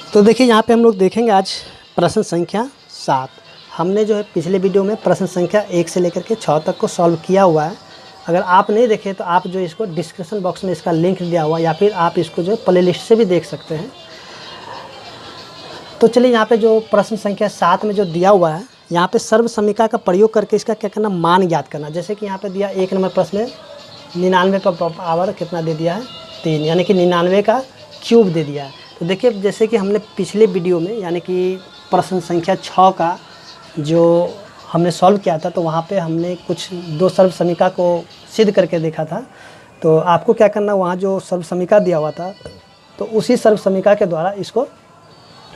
तो देखिए यहाँ पे हम लोग देखेंगे आज प्रश्न संख्या 7। हमने जो है पिछले वीडियो में प्रश्न संख्या 1 से लेकर के 6 तक को सॉल्व किया हुआ है। अगर आप नहीं देखे तो आप जो इसको डिस्क्रिप्शन बॉक्स में इसका लिंक दिया हुआ है या फिर आप इसको जो प्ले लिस्ट से भी देख सकते हैं। तो चलिए यहाँ पे जो प्रश्न संख्या 7 में जो दिया हुआ है, यहाँ पे सर्व समीकरण का प्रयोग करके इसका क्या करना, मान ज्ञात करना। जैसे कि यहाँ पे दिया 1 नंबर प्रश्न में 99 का पावर कितना दे दिया है 3, यानी कि 99 का क्यूब दे दिया है। तो देखिए जैसे कि हमने पिछले वीडियो में यानी कि प्रश्न संख्या 6 का जो हमने सॉल्व किया था, तो वहाँ पे हमने कुछ 2 सर्व समीकरण को सिद्ध करके देखा था। तो आपको क्या करना, वहाँ जो सर्व समीकरण दिया हुआ था तो उसी सर्व समीकरण के द्वारा इसको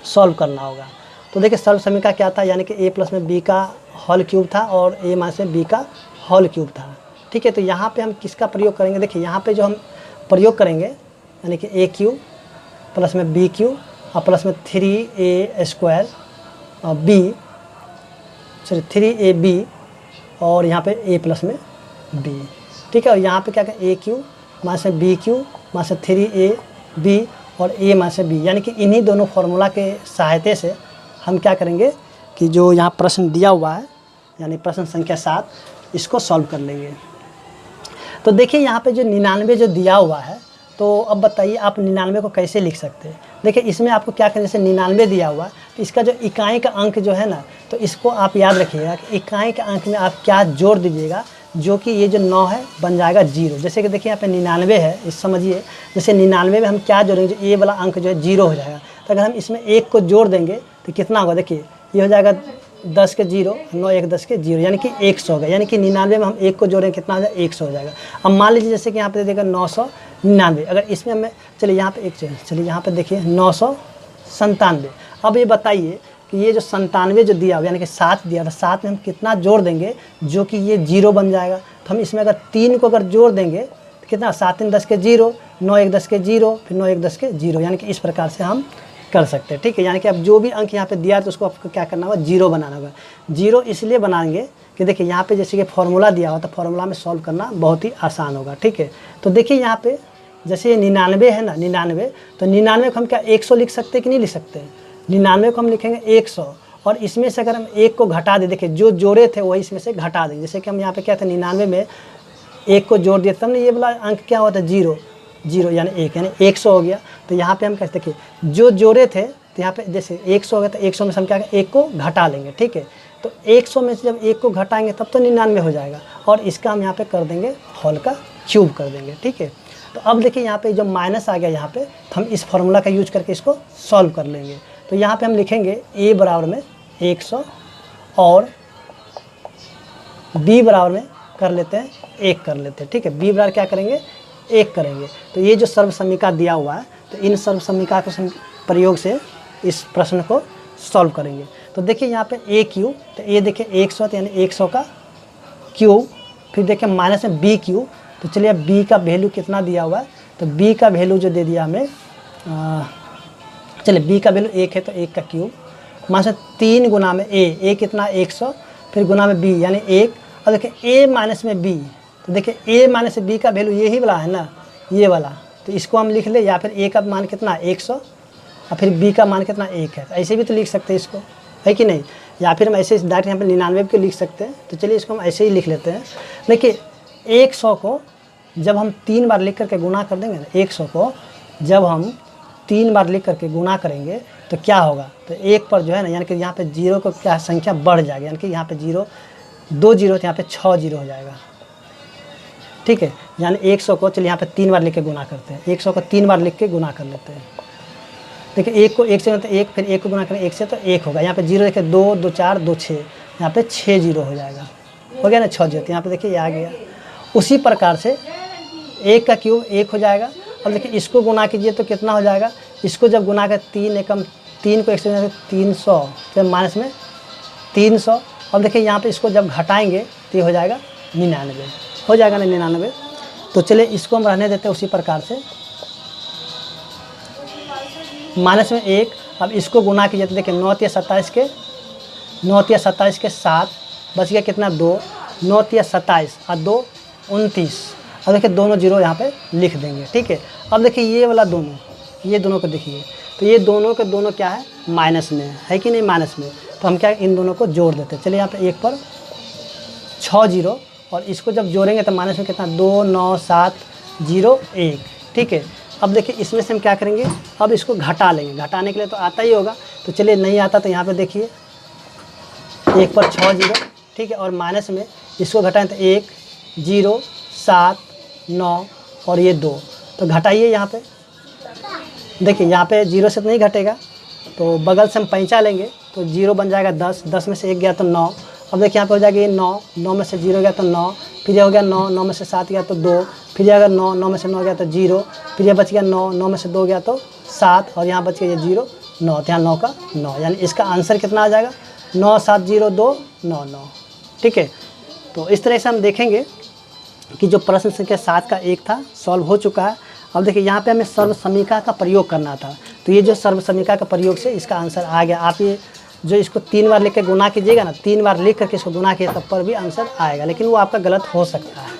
सॉल्व करना होगा। तो देखिए सर्व समीकरण क्या था, यानी कि a प्लस में b का होल क्यूब था और a माइनस में b का होल क्यूब था। ठीक है, तो यहाँ पे हम किसका प्रयोग करेंगे, देखिए यहाँ पे जो हम प्रयोग करेंगे यानी कि a क्यूब प्लस में b क्यूब और प्लस में 3a स्क्वायर और b, सॉरी 3ab और यहाँ पे a प्लस में b। ठीक है, और यहाँ पे क्या करें, a क्यूब माइनस में b क्यूब माइनस 3ab और a माइनस b, यानी कि इन्हीं दोनों फार्मूला के सहायता से हम क्या करेंगे कि जो यहाँ प्रश्न दिया हुआ है यानी प्रश्न संख्या 7, इसको सॉल्व कर लेंगे। तो देखिए यहाँ पे जो 99 जो दिया हुआ है, तो अब बताइए आप 99 को कैसे लिख सकते हैं। देखिए इसमें आपको क्या करना, जैसे 99 दिया हुआ है तो इसका जो इकाई का अंक जो है ना, तो इसको आप याद रखिएगा कि इकाई के अंक में आप क्या जोड़ दीजिएगा, जो कि ये जो 9 है बन जाएगा 0। जैसे कि देखिए यहाँ पे 99 है, इस समझिए जैसे 99 में हम क्या जोड़ेंगे, जो ए वाला अंक जो है 0 हो जाएगा। तो अगर हम इसमें 1 को जोड़ देंगे तो कितना होगा, देखिए ये हो जाएगा 10 के 0, 9 1 10 के 0, यानी कि 100 होगा। यानी कि 99 में हम 1 को जोड़ेंगे कितना हो जाएगा, 100 हो जाएगा। अब मान लीजिए जैसे कि यहाँ पे देखिएगा 999, अगर इसमें हमें चलिए यहाँ पे चलिए यहाँ पे देखिए 997। अब ये बताइए कि ये जो 97 जो दिया हुआ यानी कि 7 दिया था, 7 में हम कितना जोड़ देंगे जो कि ये 0 बन जाएगा। तो हम इसमें अगर 3 को अगर जोड़ देंगे तो कितना, 7 3 10 के 0, 9 1 10 के 0, फिर 9 1 10 के 0, यानी कि इस प्रकार से हम कर सकते हैं। ठीक है, यानी कि अब जो भी अंक यहाँ पे दिया है तो उसको आपको क्या करना होगा, 0 बनाना होगा। 0 इसलिए बनाएंगे कि देखिए यहाँ पे जैसे कि फार्मूला दिया हुआ तो फार्मूला में सॉल्व करना बहुत ही आसान होगा। ठीक है, तो देखिए यहाँ पे जैसे 99 है ना, 99, तो 99 को हम क्या 100 लिख सकते हैं कि नहीं लिख सकते। 99 को हम लिखेंगे 100 और इसमें से अगर हम 1 को घटा दें, देखिए जो जोड़े थे वही इसमें से घटा देंगे। जैसे कि हम यहाँ पे क्या था, 99 में 1 को जोड़ दिया तब ना ये वाला अंक क्या हुआ था, 0 यानी 1, यानी 100 हो गया। तो यहाँ पे हम कहते देखिए जो जोड़े थे तो यहाँ पे जैसे 100 हो गया, तो 100 में से हम क्या करें, 1 को घटा लेंगे। ठीक है, तो 100 में से जब 1 को घटाएंगे तब तो 99 हो जाएगा और इसका हम यहाँ पे कर देंगे होल का क्यूब कर देंगे। ठीक है, तो अब देखिए यहाँ पे जब माइनस आ गया यहाँ पे, तो हम इस फार्मूला का यूज करके इसको सॉल्व कर लेंगे। तो यहाँ पे हम लिखेंगे a बराबर में 100 और b बराबर में कर लेते हैं 1 कर लेते हैं। ठीक है, b बराबर क्या करेंगे, 1 करेंगे। तो ये जो सर्व समीकरण दिया हुआ है, तो इन सर्व समीकरण के प्रयोग से इस प्रश्न को सॉल्व करेंगे। तो देखिए यहाँ पे a क्यूब, तो ये देखिए 100 तो यानी 100 का क्यूब, फिर देखिए माइनस में b क्यूब। तो चलिए b का वैल्यू कितना दिया हुआ है, तो b का वैल्यू जो दे दिया हमें, चलिए b का वैल्यू 1 है तो 1 का क्यूब माइनस 3 गुना में a कितना 100, फिर गुना में b यानी 1, और देखिए a माइनस में b, तो देखिए a माइनस b का वैल्यू यही वाला है ना, ये वाला, तो इसको हम लिख ले, या फिर a का मान कितना 100 और फिर b का मान कितना 1 है। तो ऐसे भी तो लिख सकते हैं इसको, है कि नहीं, या फिर हम ऐसे डायरेक्ट यहाँ पे 99 को लिख सकते हैं। तो चलिए इसको हम ऐसे ही लिख लेते हैं। देखिए 100 को जब हम 3 बार लिख करके गुना कर देंगे ना, 100 को जब हम 3 बार लिख करके गुना करेंगे तो क्या होगा, तो 1 पर जो है ना, यानी कि यहाँ पे 0 को क्या संख्या बढ़ जाएगी, यानी कि यहाँ पे 0 2 0 तो यहाँ पे 6 0 हो जाएगा। ठीक है, यानी 100 को चलिए यहाँ पे 3 बार लिख के गुना करते हैं, 100 को 3 बार लिख के गुना कर लेते हैं। देखिए 1 को 1 से, मतलब 1, फिर 1 को गुना करें 1 से तो 1 होगा। यहाँ पे 0 देखिए 2 2 4 2 6, यहाँ पे 6 0 हो जाएगा, हो गया ना 6 0। तो यहाँ पे देखिए ये आ गया। उसी प्रकार से 1 का क्यूब 1 हो जाएगा। अब देखिए इसको गुना कीजिए तो कितना हो जाएगा, इसको जब गुना कर 3 एकम 3 को 1 से 300, फिर माइनस में 300। अब देखिए यहाँ पे इसको जब घटाएंगे तो ये हो जाएगा 99, हो जाएगा ना 99। तो चलिए इसको हम रहने देते हैं उसी प्रकार से, माइनस में 1। अब इसको गुना कीजिए तो देखिए 9 × 27 के 7 बच गया कितना 2, 9 × 27 और 2 29। अब देखिए दोनों 0 यहाँ पे लिख देंगे। ठीक है, अब देखिए ये वाला दोनों, ये दोनों को देखिए, तो ये दोनों के दोनों क्या है, माइनस में है कि नहीं, माइनस में। तो हम क्या इन दोनों को जोड़ देते हैं। चलिए यहाँ पे 1 पर 6 जीरो, और इसको जब जोड़ेंगे तो माइनस में कितना, 2 9 7 0 1, ठीक है। अब देखिए इसमें से हम क्या करेंगे, अब इसको घटा लेंगे। घटाने के लिए तो आता ही होगा, तो चलिए नहीं आता तो यहाँ पे देखिए 1 पर 6 जीरो, ठीक है, और माइनस में इसको घटाएं तो 1 0 7 9 और ये 2, तो घटाइए यहाँ पे। देखिए यहाँ पे 0 से तो नहीं घटेगा, तो बगल से हम पैंचा लेंगे तो 0 बन जाएगा 10, 10 में से 1 गया तो 9। अब देखिए यहाँ पे हो जाएगा ये 9, 9 में से 0 गया तो 9, फिर ये हो गया 9, 9 में से 7 गया तो 2, फिर ये अगर 9, 9 में से 9 गया तो 0, फिर ये बच गया 9, 9 में से 2 गया तो 7, और यहाँ बच गया ये 0 9, तो यहाँ 9 का 9, यानी इसका आंसर कितना आ जाएगा, 9 7 0 2 9 9, ठीक है। तो इस तरह से हम देखेंगे कि जो प्रश्न संख्या 7 का 1 था सॉल्व हो चुका है। अब देखिए यहाँ पे हमें सर्व समीका का प्रयोग करना था, तो ये जो सर्व समीका का प्रयोग से इसका आंसर आ गया। आप ये जो इसको 3 बार लिख के गुना कीजिएगा ना, 3 बार लिख करके इसको गुना किए तब पर भी आंसर आएगा, लेकिन वो आपका गलत हो सकता है,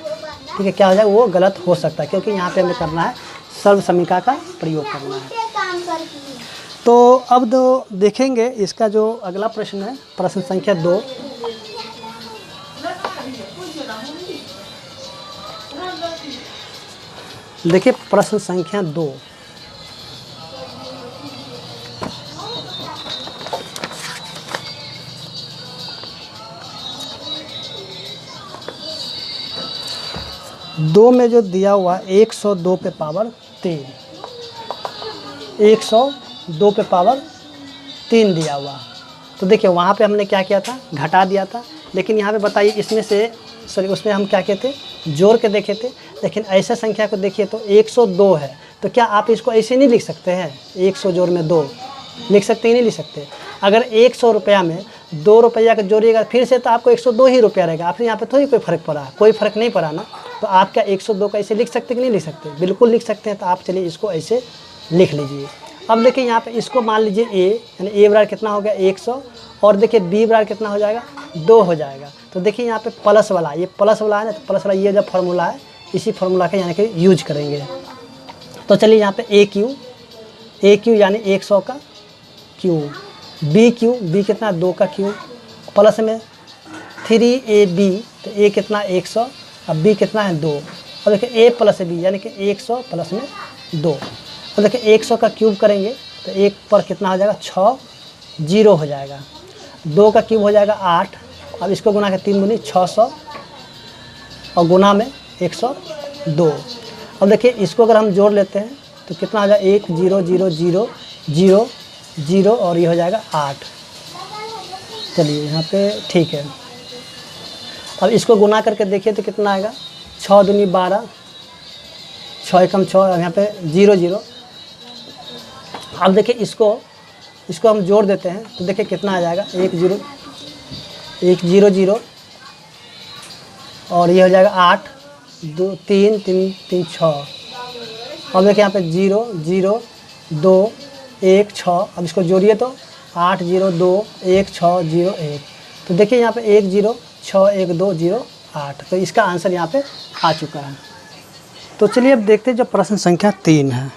ठीक है। क्या हो जाएगा, वो गलत हो सकता है, क्योंकि यहाँ पे हमें करना है सर्व समीका का प्रयोग करना है। तो अब देखेंगे इसका जो अगला प्रश्न है, प्रश्न संख्या 2। देखिए प्रश्न संख्या 2, दो में जो दिया हुआ 102 पे पावर 3, 102 पे पावर 3 दिया हुआ। तो देखिए वहाँ पे हमने क्या किया था, घटा दिया था, लेकिन यहाँ पे बताइए इसमें से सॉरी उसमें हम क्या कहते जोड़ के देखे थे, लेकिन ऐसा संख्या को देखिए तो 102 है, तो क्या आप इसको ऐसे नहीं लिख सकते हैं, 100 जोड़ में 2 लिख सकते ही नहीं लिख सकते। अगर 100 रुपया में 2 रुपया का जोड़िएगा फिर से तो आपको 102 ही रुपया रहेगा, आपने यहाँ पे थोड़ी कोई फ़र्क पड़ा, कोई फ़र्क नहीं पड़ा ना। तो आप क्या 102 का ऐसे लिख सकते कि नहीं लिख सकते, बिल्कुल लिख सकते हैं। तो आप चलिए इसको ऐसे लिख लीजिए। अब देखिए यहाँ पे इसको मान लीजिए ए, यानी ए बराबर कितना हो गया 100, और देखिए बी बराबर कितना हो जाएगा 2 हो जाएगा। तो देखिए यहाँ पे प्लस वाला, ये प्लस वाला है ना, तो प्लस वाला ये जब फार्मूला है इसी फार्मूला का यानी कि यूज करेंगे। तो चलिए यहाँ पे ए क्यू यानी 100 का क्यूब, बी कितना 2 का क्यूब, प्लस में 3ab, तो ए कितना 100, अब बी कितना है 2, और देखिए ए प्लस बी यानी कि 100 प्लस में 2। तो देखिए 100 का क्यूब करेंगे तो 1 पर कितना हो जाएगा 6 0 हो जाएगा, 2 का क्यूब हो जाएगा 8, अब इसको गुना के 3 दूनी 600 और गुना में 102। अब देखिए इसको अगर हम जोड़ लेते हैं तो कितना हो जाएगा 1 0 0 0 0 0 और ये हो जाएगा 8। चलिए यहाँ पे ठीक है। अब इसको गुना करके देखिए तो कितना आएगा 6 दूनी 12, 6 एकम 6, यहाँ पे 0 0। अब देखिए इसको हम जोड़ देते हैं तो देखिए कितना आ जाएगा 1 0 0 और ये हो जाएगा 8 2 3 3 3 6। अब देखिए यहाँ पे 0 0 2 1 6, अब इसको जोड़िए तो 8 0 2 1 6 0 1। तो देखिए यहाँ पे 1 0 6 1 2 0 8, तो इसका आंसर यहाँ पे आ चुका है। तो चलिए अब देखते हैं जो प्रश्न संख्या 3 है।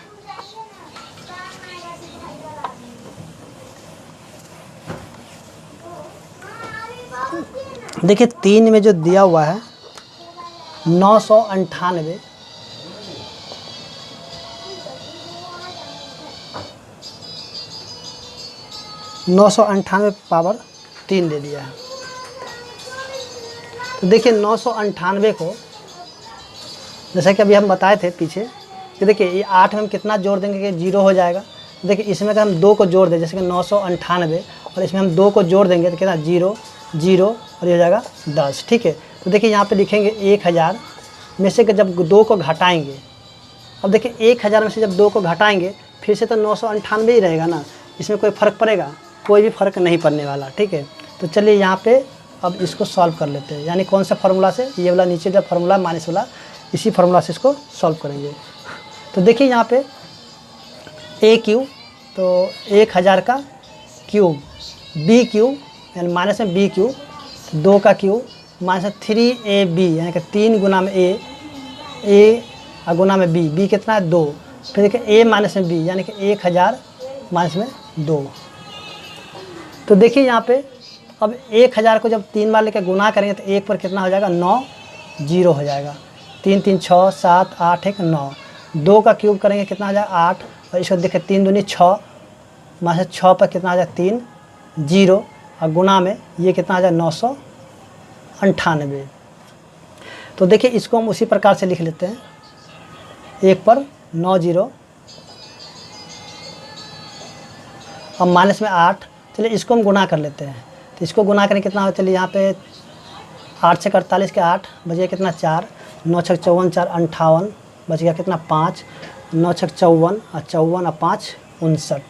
देखिए 3 में जो दिया हुआ है 998 पावर 3 दे दिया है। तो देखिए 998 को जैसा कि अभी हम बताए थे पीछे कि देखिए ये 8 में हम कितना जोड़ देंगे कि 0 हो जाएगा। देखिए इसमें अगर हम 2 को जोड़ दें जैसे कि 998 और इसमें हम 2 को जोड़ देंगे तो कितना 0 0 और ये हो जाएगा 10, ठीक है। तो देखिए यहाँ पे लिखेंगे 1000 में से जब 2 को घटाएंगे, अब देखिए 1000 में से जब 2 को घटाएंगे फिर से तो 998 ही रहेगा ना, इसमें कोई फ़र्क पड़ेगा, कोई भी फ़र्क नहीं पड़ने वाला, ठीक है। तो चलिए यहाँ पे अब इसको सॉल्व कर लेते हैं, यानी कौन सा फार्मूला से, ये वाला नीचे जो फार्मूला माइनस वाला, इसी फार्मूला से इसको सॉल्व करेंगे। तो देखिए यहाँ पे ए क्यूब तो 1000 का क्यूब, बी क्यूब यानी माइनस में बी क्यूब 2 का क्यूब माइनस 3ab यानी कि 3 गुना में ए और गुना में बी कितना है 2, फिर देखिए ए माइनस में बी यानी कि 1000 माइनस में 2। तो देखिए यहाँ पे अब 1000 को जब 3 बार लेकर गुना करेंगे तो 1 पर कितना हो जाएगा, 9 जीरो हो जाएगा। 3 3 6 7 8 1 9। 2 का क्यूब करेंगे कितना हो जाएगा 8, और इसको देखिए 3 दूनी 6, माइनस 6 पर कितना आ जाएगा 3 जीरो, और गुना में ये कितना आ जाएगा 998। तो देखिए इसको हम उसी प्रकार से लिख लेते हैं, 1 पर 9 जीरो, अब माइनस में 8। चलिए इसको हम गुना कर लेते हैं, तो इसको गुना करें कितना हो, चलिए यहाँ पे 8 छक 48 के 8 बच कितना 4, 9 छक 54 4 58, बच गया कितना 5, 9 छक 54 और 54 और 5 59,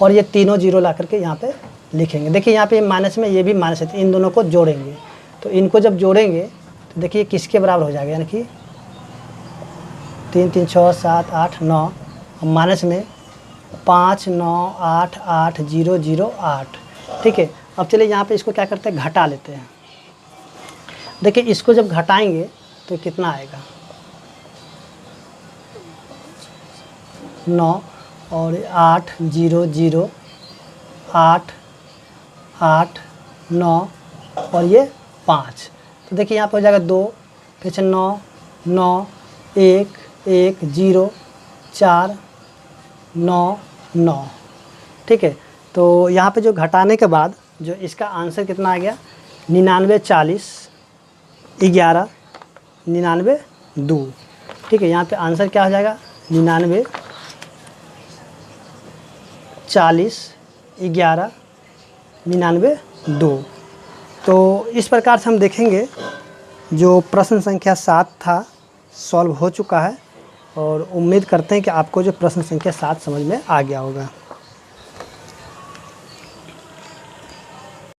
और ये तीनों जीरो ला करके यहाँ पे लिखेंगे। देखिए यहाँ पे माइनस में ये भी माइनस है, तो इन दोनों को जोड़ेंगे, तो इनको जब जोड़ेंगे तो देखिए किसके बराबर हो जाएगा, यानी कि 3 3 6 7 8 9, और माइनस में 5 9 8 8 0 0 8। ठीक है, अब चलिए यहाँ पे इसको क्या करते हैं, घटा लेते हैं। देखिए इसको जब घटाएंगे तो कितना आएगा, 9 और 8 0 0 8 8 9 और ये 5। तो देखिए यहाँ पर हो जाएगा 2, फिर से 9 9 1 1 0 4 9 9। ठीक है, तो यहाँ पे जो घटाने के बाद जो इसका आंसर कितना आ गया, 99 40 11 99 2। ठीक है, यहाँ पे आंसर क्या हो जाएगा, 99 40 11 99 2। तो इस प्रकार से हम देखेंगे जो प्रश्न संख्या 7 था सॉल्व हो चुका है, और उम्मीद करते हैं कि आपको जो प्रश्न संख्या 7 समझ में आ गया होगा।